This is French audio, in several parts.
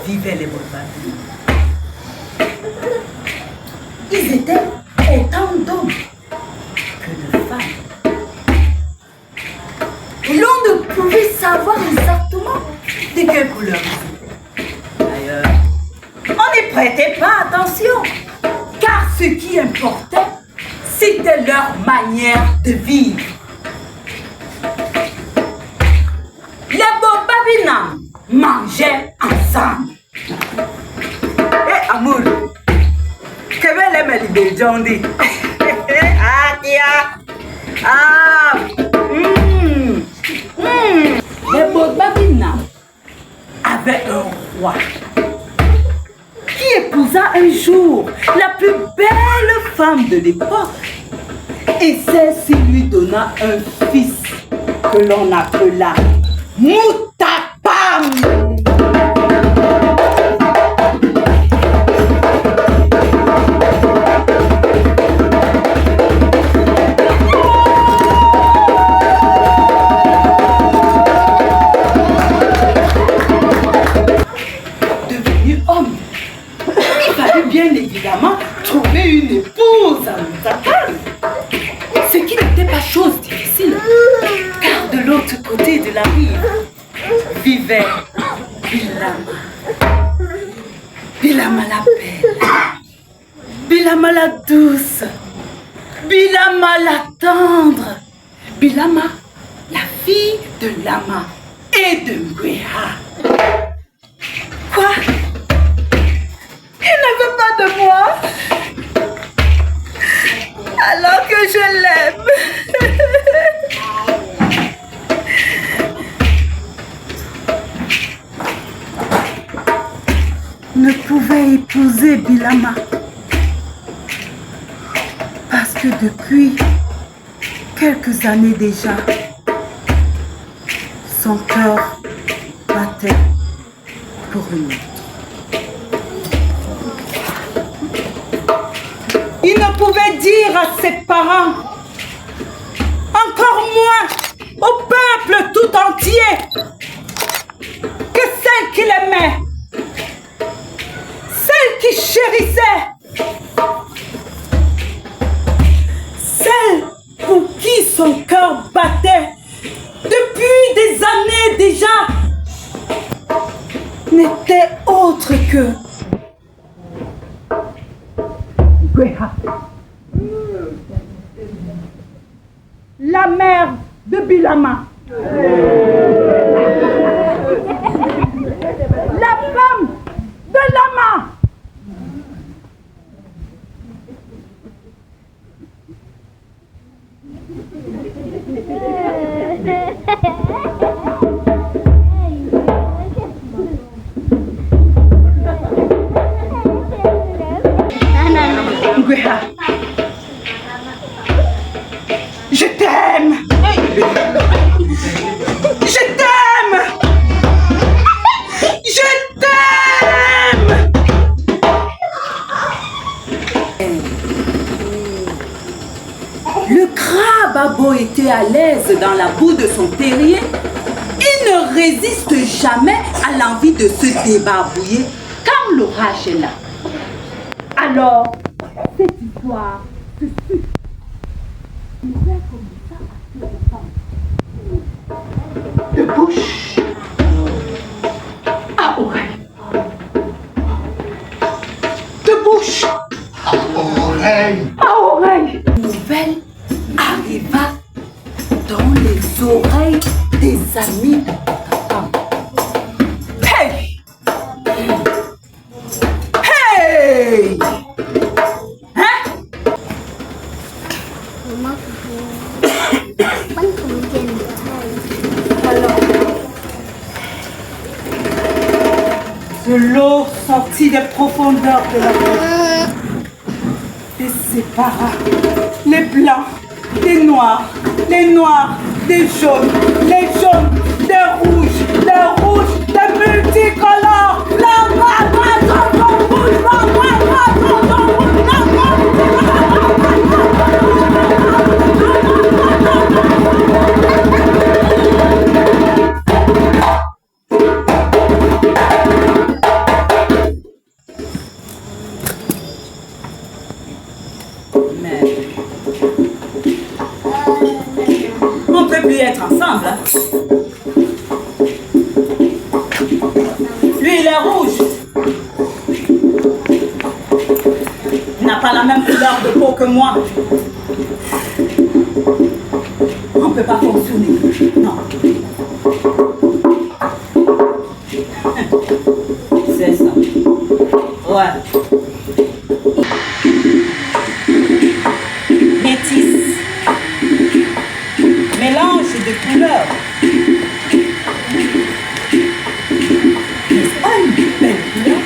vivaient les Bourbabis. Ils étaient autant d'hommes que de femmes. L'on ne pouvait savoir exactement de quelle couleur ils étaient. D'ailleurs, on n'y prêtait pas attention, car ce qui importait, c'était leur manière de vivre. Les Bourbabinam mangeaient ensemble. Eh, amour, que belle est ma libérée, John dit. Ah, Kia. Ah, Les Bourbabinam avaient un roi qui épousa un jour la plus belle femme de l'époque. Et celle-ci lui donna un fils que l'on appela Moutapam. Devenu homme, il fallait bien évidemment trouver une épouse à Moutapam. Ce qui n'était pas chose difficile, car de l'autre côté de la rive vivait Bilama. Bilama la belle, Bilama la douce, Bilama la tendre, Bilama la fille de Lama et de Ngweha. Quoi? Il ne veut pas de moi? Alors que je l'aime. Ne pouvait épouser Bilama parce que depuis quelques années déjà, son cœur battait pour une autre. Il ne pouvait dire à ses parents, encore moins au peuple tout entier, que celle qu'il aimait, celle qu'il chérissait, celle pour qui son cœur battait depuis des années déjà, n'était autre que Ngweha, la mère de Bilama, la femme de Lama. Ngweha, je t'aime. Je t'aime. Je t'aime. Le crabe a beau être à l'aise dans la boue de son terrier, il ne résiste jamais à l'envie de se débarbouiller quand l'orage est là. Alors, cette histoire se suit. Il fait comme ça à tout de bouche à oreille. De bouche à oreille. À oreille. Une nouvelle arriva dans les oreilles des amis de Moutapam. Hey! Hey! Hein? Alors, de l'eau sortie des profondeurs de la mer et sépara les blancs des noirs, les noirs des jaunes, les jaunes des rouges, les rouges des multicolores, blanc, noir, noir, jaune, jaune, rouge, blanc, noir, noir, jaune, jaune, rouge, blanc, noir, est rouge. Il n'a pas la même couleur de peau que moi. On ne peut pas fonctionner. Non. C'est ça. Ouais. Métis. Mélange de couleurs. N'est-ce pas une belle couleur?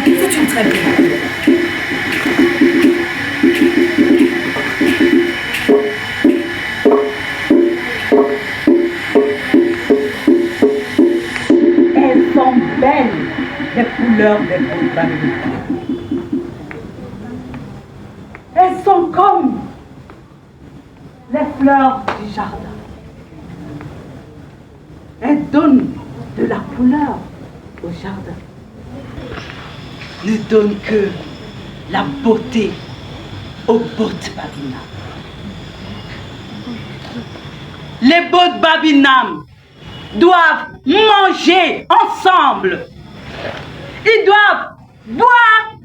C'est une très belle couleur. Elles sont belles, les couleurs des boules. Elles sont comme les fleurs du jardin. Elles donnent de la couleur au jardin. Ne donnent que la beauté aux bottes Babinam. Les bottes Babinam doivent manger ensemble. Ils doivent boire